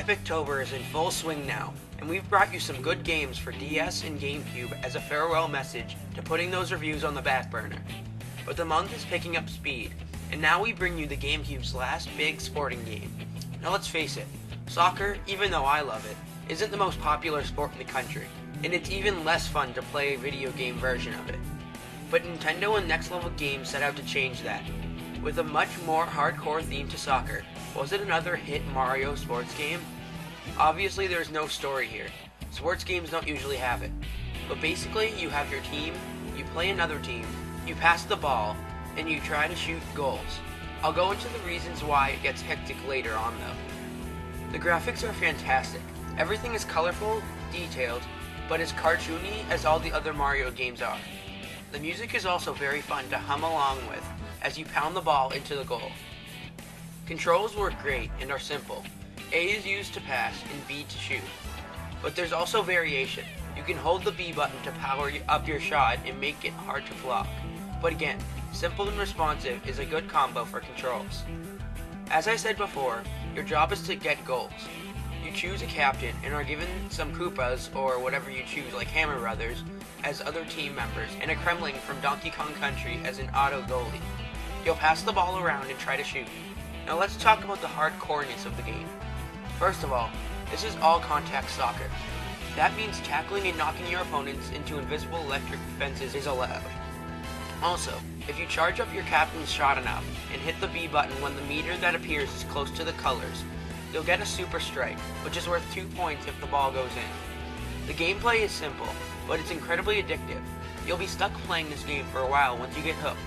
EPICTOBER is in full swing now, and we've brought you some good games for DS and Gamecube as a farewell message to putting those reviews on the back burner. But the month is picking up speed, and now we bring you the Gamecube's last big sporting game. Now let's face it, soccer, even though I love it, isn't the most popular sport in the country, and it's even less fun to play a video game version of it. But Nintendo and Next Level Games set out to change that. With a much more hardcore theme to soccer, was it another hit Mario sports game? Obviously there's no story here. Sports games don't usually have it. But basically you have your team, you play another team, you pass the ball, and you try to shoot goals. I'll go into the reasons why it gets hectic later on though. The graphics are fantastic. Everything is colorful, detailed, but as cartoony as all the other Mario games are. The music is also very fun to hum along with as you pound the ball into the goal. Controls work great and are simple. A is used to pass and B to shoot. But there's also variation. You can hold the B button to power up your shot and make it hard to block. But again, simple and responsive is a good combo for controls. As I said before, your job is to get goals. You choose a captain and are given some Koopas or whatever you choose like Hammer Brothers as other team members and a Kremling from Donkey Kong Country as an auto goalie. You'll pass the ball around and try to shoot. Now let's talk about the hardcoreness of the game. First of all, this is all contact soccer. That means tackling and knocking your opponents into invisible electric fences is allowed. Also, if you charge up your captain's shot enough and hit the B button when the meter that appears is close to the colors, you'll get a super strike, which is worth 2 points if the ball goes in. The gameplay is simple, but it's incredibly addictive. You'll be stuck playing this game for a while once you get hooked.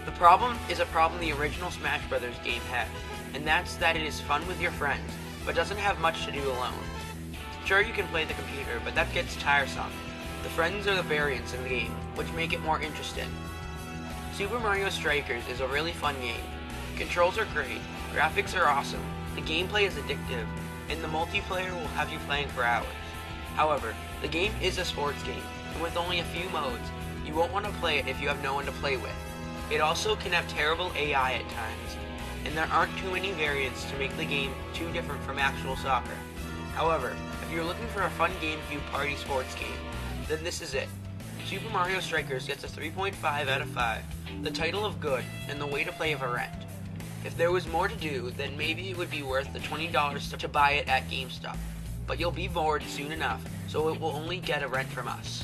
The problem is a problem the original Smash Brothers game had, and that's that it is fun with your friends, but doesn't have much to do alone. Sure, you can play the computer, but that gets tiresome. The friends are the variants in the game, which make it more interesting. Super Mario Strikers is a really fun game. Controls are great, graphics are awesome, the gameplay is addictive, and the multiplayer will have you playing for hours. However, the game is a sports game, and with only a few modes, you won't want to play it if you have no one to play with. It also can have terrible AI at times, and there aren't too many variants to make the game too different from actual soccer. However, if you're looking for a fun GameCube party sports game, then this is it. Super Mario Strikers gets a 3.5 out of 5, the title of good, and the way to play of a rent. If there was more to do, then maybe it would be worth the $20 to buy it at GameStop, but you'll be bored soon enough, so it will only get a rent from us.